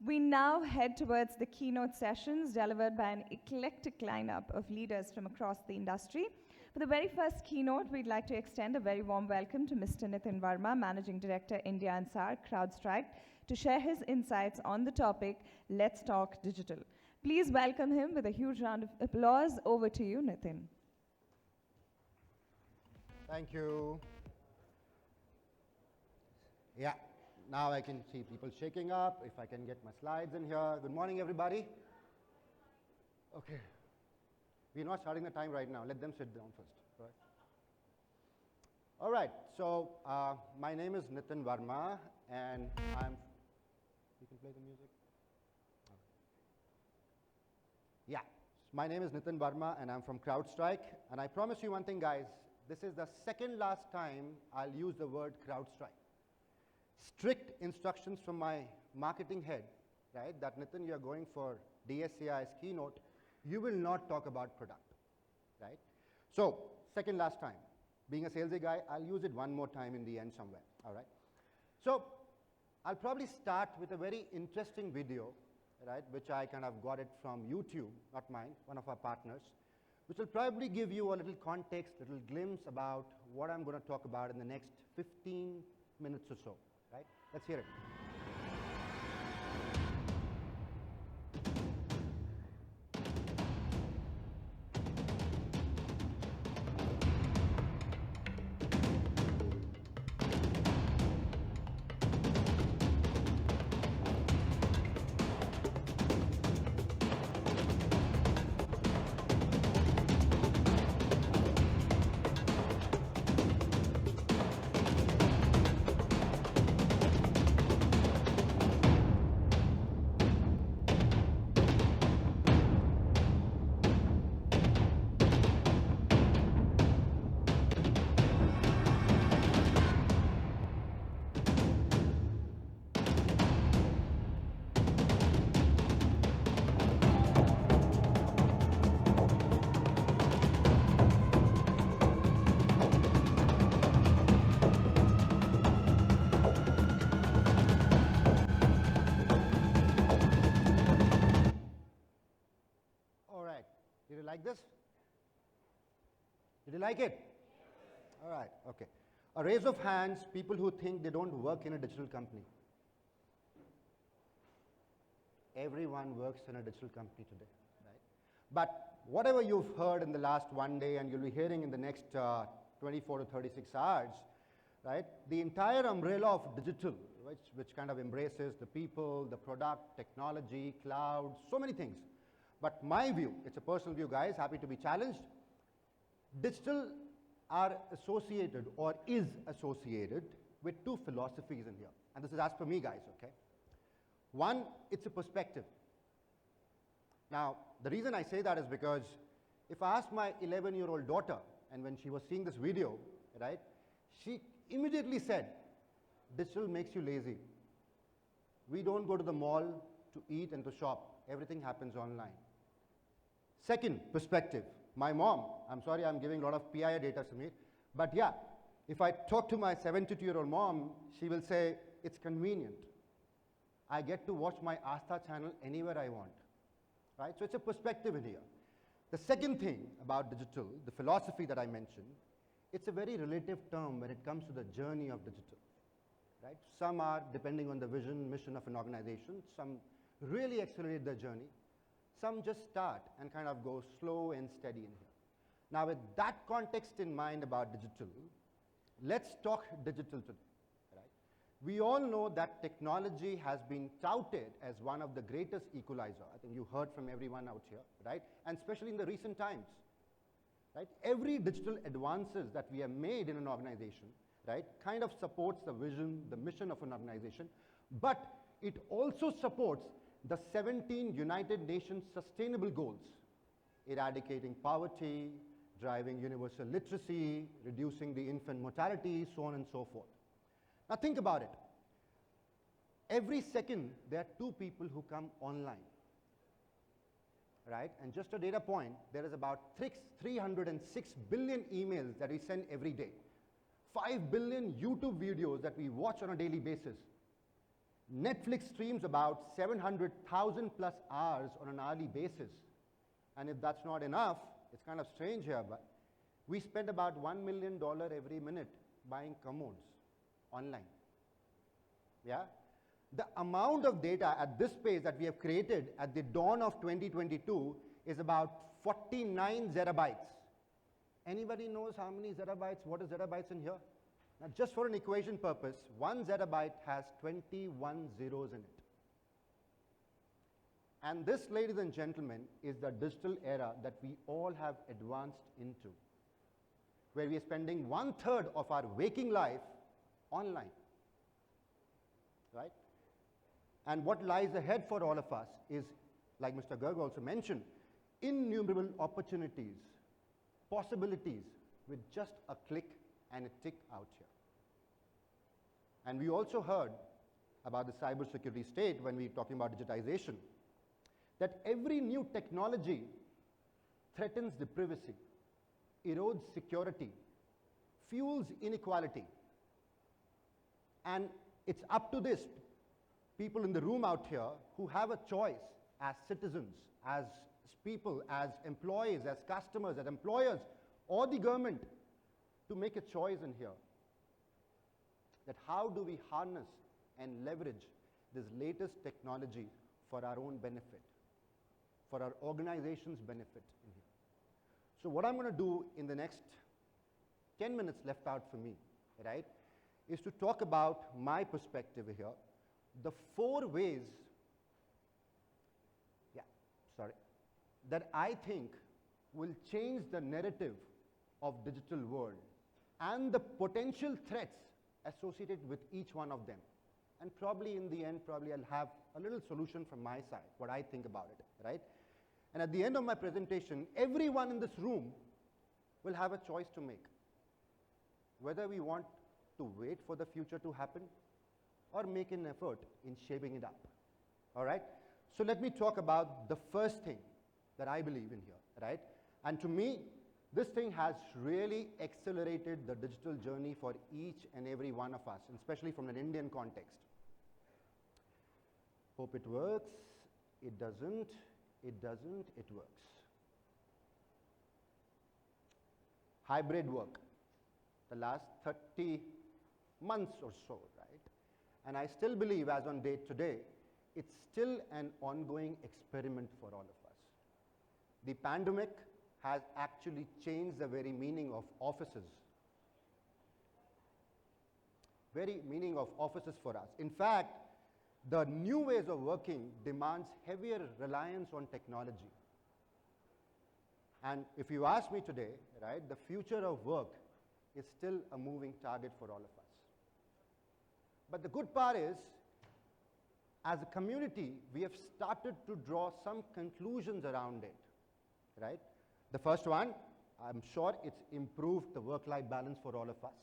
We now head towards the keynote sessions delivered by an eclectic lineup of leaders from across the industry. For the very first keynote, we'd like to extend a very warm welcome to Mr. Nitin Verma, Managing Director, India and SAR, Crowdstrike, to share his insights on the topic, Let's Talk Digital. Please welcome him with a huge round of applause. Over to you, Nitin. Thank you. Yeah. Now I can see people shaking up. If I can get my slides in here. Good morning, everybody. Okay. We're not starting the time right now. Let them sit down first. Right? All right. So my name is Nitin Verma, and I'm. You can play the music. Yeah. My name is Nitin Verma, and I'm from Crowdstrike. And I promise you one thing, guys. This is the second last time I'll use the word Crowdstrike. Strict instructions from my marketing head, right, that Nitin, you're going for AISS keynote, you will not talk about product, right? So, second last time. Being a salesy guy, I'll use it one more time in the end somewhere, all right? So, I'll probably start with a very interesting video, right, which I kind of got it from YouTube, not mine, one of our partners, which will probably give you a little context, little glimpse about what I'm going to talk about in the next 15 minutes or so. Right? Let's hear it. Did you like this? Did you like it? Yes. All right, okay. A raise of hands, people who think they don't work in a digital company. Everyone works in a digital company today, right? But whatever you've heard in the last one day and you'll be hearing in the next 24 to 36 hours, right? The entire umbrella of digital, which kind of embraces the people, the product, technology, cloud, so many things. But my view, it's a personal view, guys, happy to be challenged. Digital are associated or is associated with two philosophies in here. And this is as per me, guys, okay? One, it's a perspective. Now, the reason I say that is because if I ask my 11-year-old daughter, and when she was seeing this video, right, she immediately said, digital makes you lazy. We don't go to the mall to eat and to shop. Everything happens online. Second perspective, my mom, I'm sorry I'm giving a lot of PIA data, Samir, but yeah, if I talk to my 72-year-old mom, she will say, it's convenient. I get to watch my Astha channel anywhere I want, right? So it's a perspective in here. The second thing about digital, the philosophy that I mentioned, it's a very relative term when it comes to the journey of digital, right? Some are depending on the vision, mission of an organization, some really accelerate their journey. Some just start and kind of go slow and steady in here. Now, with that context in mind about digital, let's talk digital today, right? We all know that technology has been touted as one of the greatest equalizer. I think you heard from everyone out here, right? And especially in the recent times, right? Every digital advances that we have made in an organization, right, kind of supports the vision, the mission of an organization, but it also supports the 17 United Nations Sustainable Goals, eradicating poverty, driving universal literacy, reducing the infant mortality, so on and so forth. Now think about it. Every second, there are 2 people who come online, right? And just a data point, there is about 306 billion emails that we send every day, 5 billion YouTube videos that we watch on a daily basis. Netflix streams about 700,000 plus hours on an hourly basis. And if that's not enough, it's kind of strange here, but we spend about $1 million every minute buying commodes online. Yeah? The amount of data at this pace that we have created at the dawn of 2022 is about 49 zettabytes. Anybody knows how many zettabytes, what is zettabytes in here? Now, just for an equation purpose, 1 zettabyte has 21 zeros in it. And this, ladies and gentlemen, is the digital era that we all have advanced into, where we are spending 1/3 of our waking life online, right? And what lies ahead for all of us is, like Mr. Garg also mentioned, innumerable opportunities, possibilities with just a click and a tick out here. And we also heard about the cybersecurity state when we were talking about digitization, that every new technology threatens the privacy, erodes security, fuels inequality. And it's up to this people in the room out here who have a choice as citizens, as people, as employees, as customers, as employers, or the government, to make a choice in here. That how do we harness and leverage this latest technology for our own benefit, for our organization's benefit in here. So what I'm going to do in the next 10 minutes left out for me, right, is to talk about my perspective here, the 4 ways, that I think will change the narrative of digital world and the potential threats associated with each one of them. And probably in the end, I'll have a little solution from my side, what I think about it, right? And at the end of my presentation, everyone in this room will have a choice to make, whether we want to wait for the future to happen or make an effort in shaping it up, all right? So let me talk about the first thing that I believe in here, right? And to me, this thing has really accelerated the digital journey for each and every one of us, and especially from an Indian context. Hope it works. It doesn't. It doesn't. It works. Hybrid work, the last 30 months or so, right? And I still believe, as on date today, it's still an ongoing experiment for all of us. The pandemic has actually changed the very meaning of offices. Very meaning of offices for us. In fact, the new ways of working demands heavier reliance on technology. And if you ask me today, right, the future of work is still a moving target for all of us. But the good part is, as a community, we have started to draw some conclusions around it, right? The first one, I'm sure it's improved the work-life balance for all of us.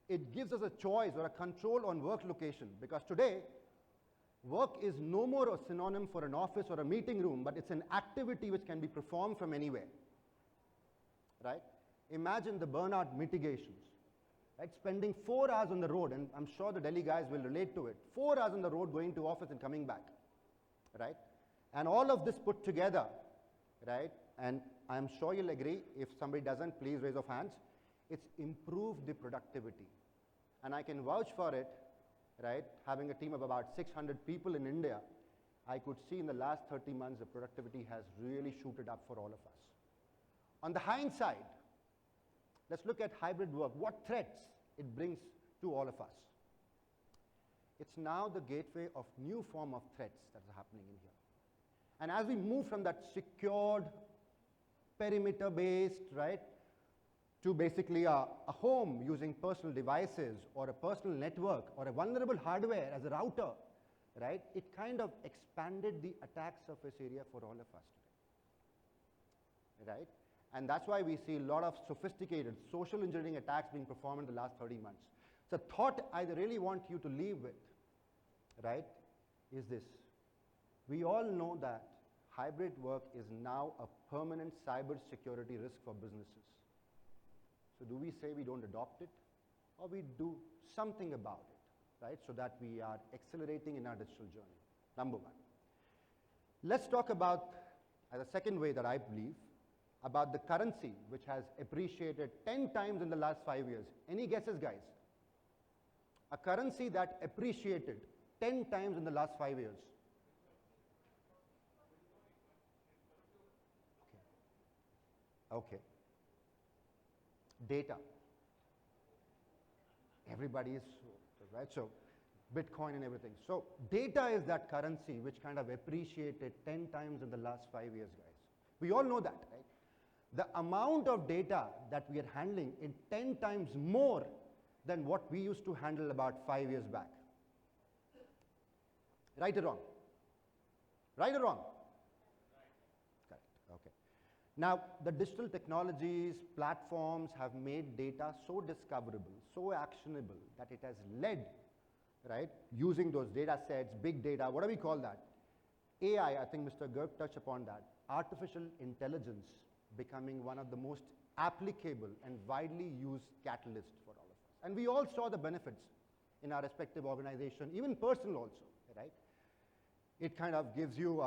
It gives us a choice or a control on work location, because today, work is no more a synonym for an office or a meeting room, but it's an activity which can be performed from anywhere, right? Imagine the burnout mitigations, right? Spending 4 hours on the road, and I'm sure the Delhi guys will relate to it, 4 hours on the road going to office and coming back, right? And all of this put together, right? And I'm sure you'll agree, if somebody doesn't, please raise of hands, it's improved the productivity. And I can vouch for it, right? Having a team of about 600 people in India, I could see in the last 30 months the productivity has really shooted up for all of us. On the hindsight, let's look at hybrid work, what threats it brings to all of us. It's now the gateway of new form of threats that are happening in here. And as we move from that secured, perimeter-based, right, to basically a home using personal devices or a personal network or a vulnerable hardware as a router, right, it kind of expanded the attack surface area for all of us today, right? And that's why we see a lot of sophisticated social engineering attacks being performed in the last 30 months. So the thought I really want you to leave with, right, is this. We all know that hybrid work is now a permanent cybersecurity risk for businesses. So do we say we don't adopt it, or we do something about it, right? So that we are accelerating in our digital journey, number one. Let's talk about, as a second way that I believe, about the currency which has appreciated 10 times in the last 5 years. Any guesses, guys? A currency that appreciated 10 times in the last 5 years. Okay. Data. Everybody is, right? So Bitcoin and everything. So data is that currency which kind of appreciated 10 times in the last 5 years, guys. We all know that, right? The amount of data that we are handling is 10 times more than what we used to handle about 5 years back. Right or wrong? Right or wrong? Correct. Okay. Now, the digital technologies, platforms have made data so discoverable, so actionable, that it has led, right, using those data sets, big data, what do we call that? AI, I think Mr. Garg touched upon that. Artificial intelligence becoming one of the most applicable and widely used catalysts for all of us. And we all saw the benefits in our respective organization, even personal also, right? It kind of gives you,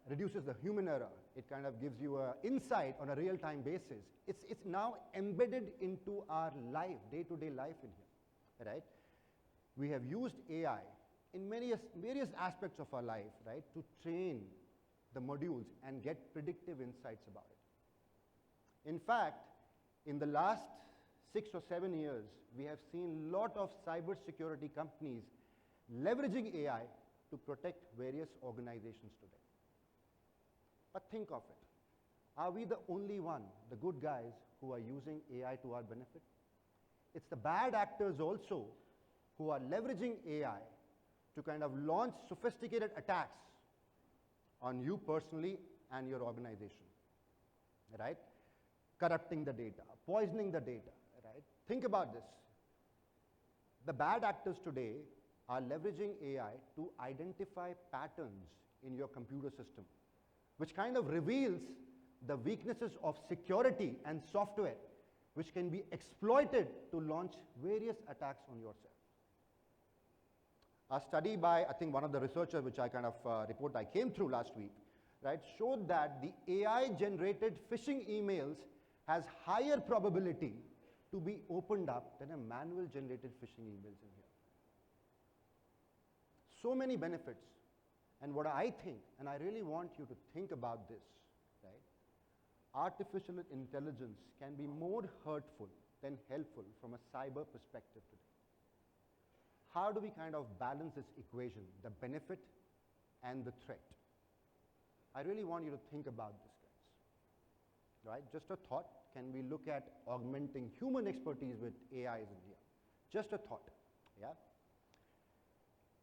reduces the human error. It kind of gives you insight on a real-time basis. It's now embedded into our life, day-to-day life in here, right? We have used AI in various aspects of our life, right, to train the modules and get predictive insights about it. In fact, in the last 6 or 7 years, we have seen a lot of cybersecurity companies leveraging AI to protect various organizations today. But think of it. Are we the only one, the good guys, who are using AI to our benefit? It's the bad actors also who are leveraging AI to kind of launch sophisticated attacks on you personally and your organization, right? Corrupting the data, poisoning the data, right? Think about this. The bad actors today are leveraging AI to identify patterns in your computer system, which kind of reveals the weaknesses of security and software, which can be exploited to launch various attacks on yourself. A study by, I think, one of the researchers, which I kind of report I came through last week, right, showed that the AI-generated phishing emails has higher probability to be opened up than a manual-generated phishing emails in here. So many benefits. And what I think, and I really want you to think about this, right? Artificial intelligence can be more hurtful than helpful from a cyber perspective today. How do we kind of balance this equation, the benefit and the threat? I really want you to think about this, guys. Right? Just a thought. Can we look at augmenting human expertise with AIs in here? Just a thought. Yeah?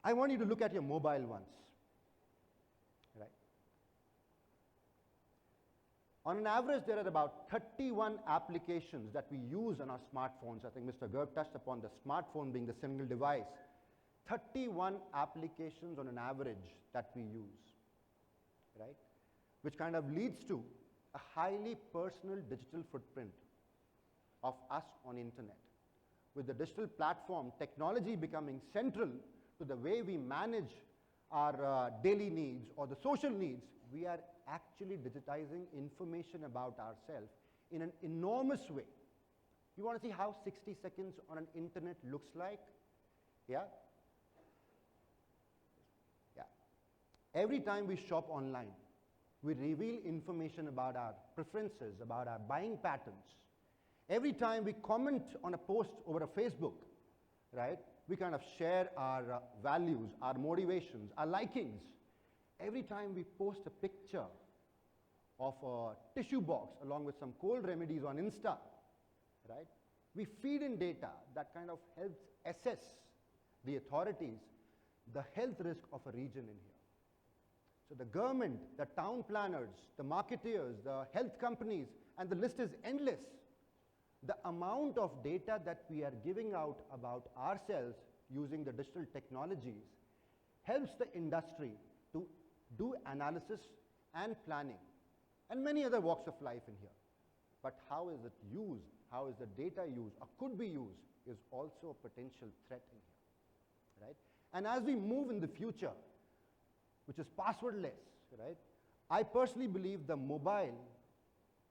I want you to look at your mobile ones. Right? On an average, there are about 31 applications that we use on our smartphones. I think Mr. Garg touched upon the smartphone being the single device. 31 applications on an average that we use, right? Which kind of leads to a highly personal digital footprint of us on internet. With the digital platform technology becoming central to the way we manage our daily needs or the social needs, we are actually digitizing information about ourselves in an enormous way. You want to see how 60 seconds on an internet looks like? Yeah? Yeah. Every time we shop online, we reveal information about our preferences, about our buying patterns. Every time we comment on a post over a Facebook, right, we kind of share our values, our motivations, our likings. Every time we post a picture of a tissue box along with some cold remedies on Insta, right, we feed in data that kind of helps assess the authorities the health risk of a region in here. So the government, the town planners, the marketeers, the health companies, and the list is endless. The amount of data that we are giving out about ourselves using the digital technologies helps the industry to do analysis and planning and many other walks of life in here. But how is it used, how is the data used or could be used is also a potential threat in here. right? And as we move in the future, which is passwordless, right? I personally believe the mobile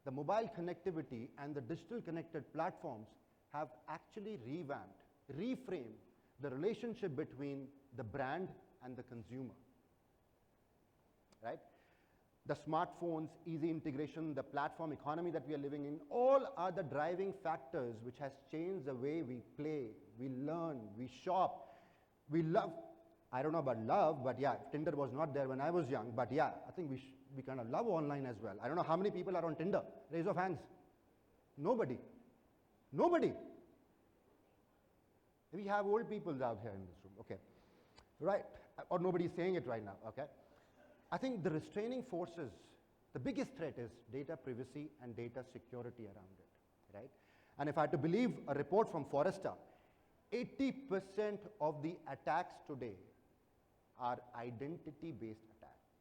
connectivity and the digital connected platforms have actually revamped, reframed the relationship between the brand and the consumer, right? The smartphones, easy integration, the platform economy that we are living in, all are the driving factors which has changed the way we play, we learn, we shop, we love. I don't know about love, but yeah, Tinder was not there when I was young, but yeah, I think we kind of love online as well. I don't know how many people are on Tinder. Raise of hands. Nobody. Nobody. We have old people out here in this room, okay. Right, or nobody's saying it right now, okay. I think the restraining forces, the biggest threat is data privacy and data security around it, right? And if I had to believe a report from Forrester, 80% of the attacks today are identity-based attacks,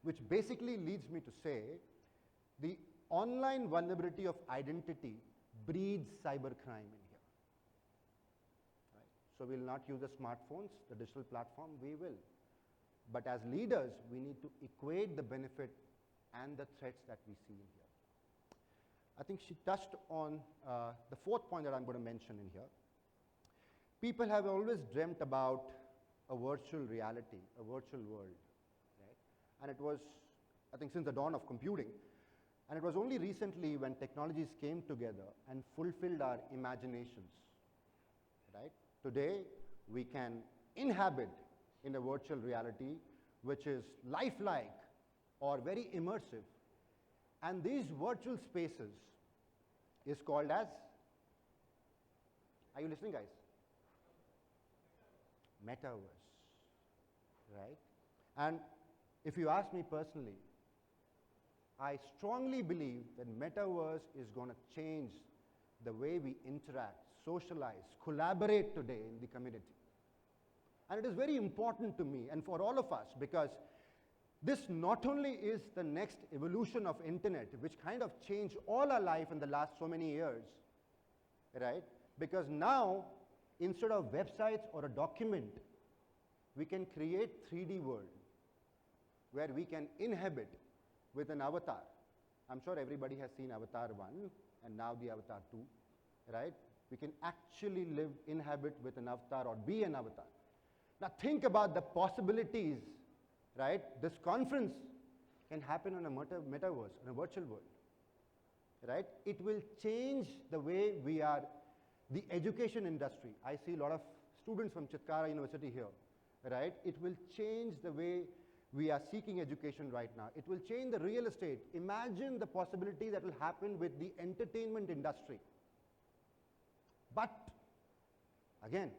which basically leads me to say the online vulnerability of identity breeds cybercrime in here. Right? So we'll not use the smartphones, the digital platform, we will. But as leaders, we need to equate the benefit and the threats that we see in here. I think she touched on the fourth point that I'm going to mention in here. People have always dreamt about a virtual reality, a virtual world, right? And it was, I think, since the dawn of computing. And it was only recently when technologies came together and fulfilled our imaginations, right? Today, we can inhabit in a virtual reality which is lifelike or very immersive. And these virtual spaces is called as, are you listening, guys? Metaverse, right? And if you ask me personally, I strongly believe that metaverse is going to change the way we interact, socialize, collaborate today in the community. And it is very important to me and for all of us, because this not only is the next evolution of internet, which kind of changed all our life in the last so many years, right? Because now, instead of websites or a document, we can create 3D world where we can inhabit with an avatar. I'm sure everybody has seen Avatar 1 and now the Avatar 2, right? We can actually live, inhabit with an avatar or be an avatar. Now think about the possibilities, right? This conference can happen on a metaverse, in a virtual world, right? It will change the way we are, the education industry. I see a lot of students from Chitkara University here, right? It will change the way we are seeking education right now. It will change the real estate. Imagine the possibility that will happen with the entertainment industry. But, again,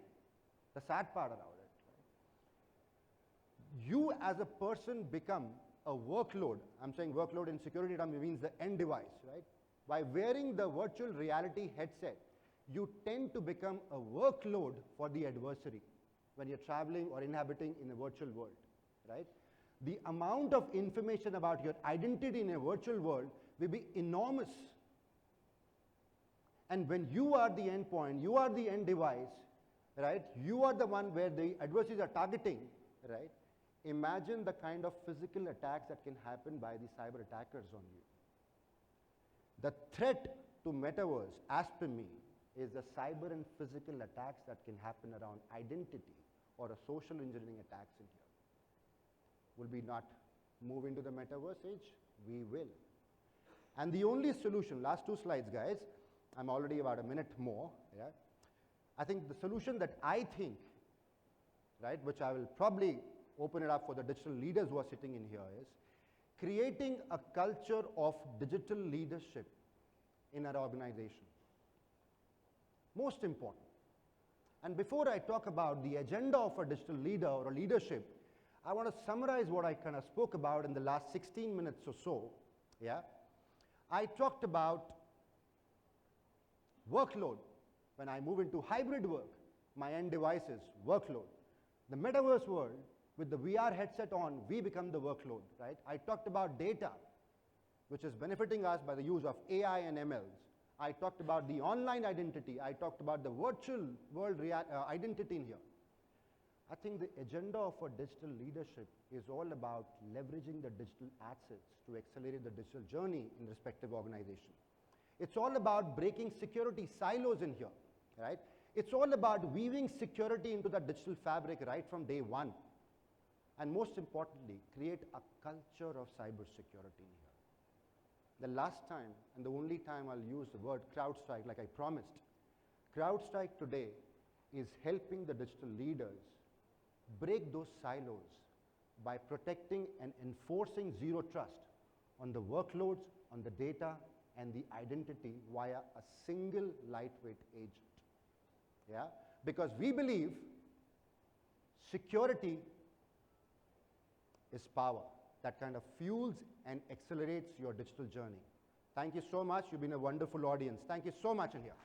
the sad part around it, right? You as a person become a workload. I'm saying workload in security terms means the end device, right? By wearing the virtual reality headset, you tend to become a workload for the adversary when you're traveling or inhabiting in a virtual world, right? The amount of information about your identity in a virtual world will be enormous. And when you are the endpoint, you are the end device, right? You are the one where the adversaries are targeting, right? Imagine the kind of physical attacks that can happen by the cyber attackers on you. The threat to metaverse, as per me, is the cyber and physical attacks that can happen around identity or a social engineering attacks in here. Will we not move into the metaverse age? We will. And the only solution, last two slides, guys, I'm already about a minute more, yeah? I think the solution that I think, right, which I will probably open it up for the digital leaders who are sitting in here, is creating a culture of digital leadership in our organization. Most important. And before I talk about the agenda of a digital leader or a leadership, I want to summarize what I kind of spoke about in the last 16 minutes or so, yeah? I talked about workload. When I move into hybrid work, my end devices, workload. The metaverse world, with the VR headset on, we become the workload, right? I talked about data, which is benefiting us by the use of AI and MLs. I talked about the online identity. I talked about the virtual world identity in here. I think the agenda of our digital leadership is all about leveraging the digital assets to accelerate the digital journey in respective organization. It's all about breaking security silos in here, right? It's all about weaving security into the digital fabric right from day one. And most importantly, create a culture of cybersecurity in here. The last time, and the only time I'll use the word Crowdstrike like I promised, Crowdstrike today is helping the digital leaders break those silos by protecting and enforcing zero trust on the workloads, on the data, and the identity via a single lightweight agent. Yeah? Because we believe security is power that kind of fuels and accelerates your digital journey. Thank you so much. You've been a wonderful audience. Thank you so much in here.